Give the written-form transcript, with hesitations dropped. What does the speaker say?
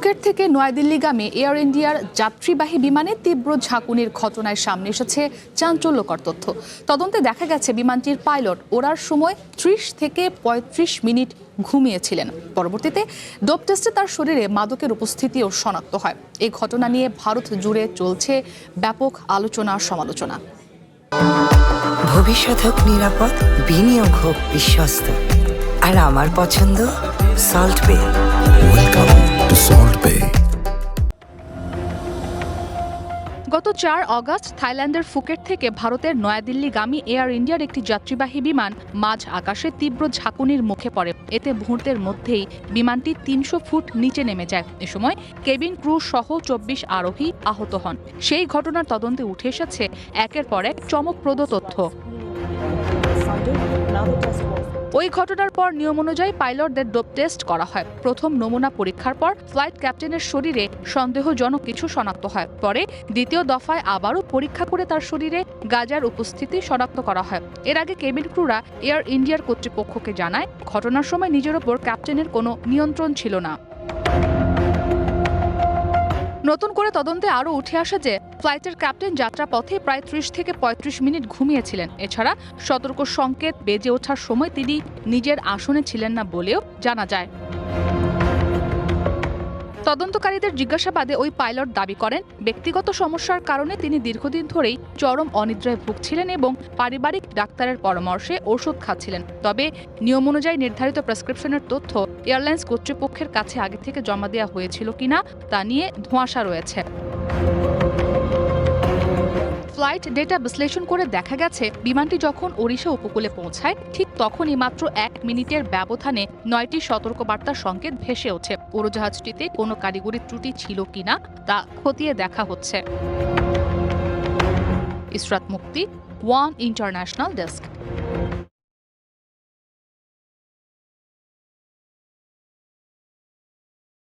Phuket থেকে নয়াদিল্লিগামী air ইন্ডিয়ার যাত্রীবাহী বিমানে তীব্র ঝাঁকুনির ঘটনায় সামনে এসেছে চাঞ্চল্যকর তথ্য। তদন্তে দেখা গেছে বিমানটির পাইলট ওড়ার সময় ৩০ থেকে ৩৫ মিনিট ঘুমিয়েছিলেন। পরবর্তীতে ডোপ টেস্টে তার শরীরে মাদকের উপস্থিতিও শনাক্ত হয়। এই ঘটনা নিয়ে ভারত জুড়ে চলছে ব্যাপক আলোচনা সমালোচনা। ভবিষ্যৎ হোক নিরাপদ, বিনিয়োগ হোক বিশ্বস্ত, আর আমার পছন্দ সল্ট বে। ওয়েলকাম টু সল্ট বে। গত ৪ অগস্ট থাইল্যান্ডের ফুকেট থেকে ভারতের নয়াদিল্লিগামী এয়ার ইন্ডিয়ার একটি যাত্রীবাহী বিমান মাঝ আকাশে তীব্র ঝাঁকুনির মুখে পড়ে। এতে মুহূর্তের মধ্যেই বিমানটি ৩০০ ফুট নিচে নেমে যায়। এ সময় কেবিন ক্রু সহ ২৪ আরোহী আহত হন। সেই ঘটনার তদন্তে উঠে এসেছে একের পর এক চমকপ্রদ তথ্য। ওই ঘটনার পর নিয়ম অনুযায়ী পাইলটদের ডোপ টেস্ট করা হয়। প্রথম নমুনা পরীক্ষার পর ফ্লাইট ক্যাপ্টেনের শরীরে সন্দেহজনক কিছু শনাক্ত হয়। পরে দ্বিতীয় দফায় আবারও পরীক্ষা করে তার শরীরে গাঁজার উপস্থিতি শনাক্ত করা হয়। এর আগে কেবিন ক্রুরা এয়ার ইন্ডিয়ার কর্তৃপক্ষকে জানায়, ঘটনার সময় নিজের ওপর ক্যাপ্টেনের কোনো নিয়ন্ত্রণ ছিল না। নতুন করে তদন্তে আরও উঠে আসে যে ফ্লাইটের ক্যাপ্টেন যাত্রাপথে প্রায় ৩০ থেকে ৩৫ মিনিট ঘুমিয়েছিলেন। এছাড়া সতর্ক সংকেত বেজে ওঠার সময় তিনি নিজের আসনে ছিলেন না বলেও জানা যায়। তদন্তকারীদের জিজ্ঞাসাবাদে ওই পাইলট দাবি করেন, ব্যক্তিগত সমস্যার কারণে তিনি দীর্ঘদিন ধরেই চরম অনিদ্রায় ভুগছিলেন এবং পারিবারিক ডাক্তারের পরামর্শে ওষুধ খাচ্ছিলেন। তবে নিয়ম অনুযায়ী নির্ধারিত প্রেসক্রিপশনের তথ্য এয়ারলাইন্স কর্তৃপক্ষের কাছে আগে থেকে জমা দেওয়া হয়েছিল কিনা তা নিয়ে ধোঁয়াশা রয়েছে। ফ্লাইট ডেটা বিশ্লেষণ করে দেখা গেছে, বিমানটি যখন ওড়িশা উপকূলে পৌঁছায় ঠিক তখনই মাত্র ১ মিনিটের ব্যবধানে ৯টি সতর্কবার্তার সংকেত ভেসে ওঠে। উড়োজাহাজটিতে কোনো কারিগরি ত্রুটি ছিল কিনা তা খতিয়ে দেখা হচ্ছে। ইসরাত মুক্তি, ওয়ান ইন্টারন্যাশনাল ডেস্ক।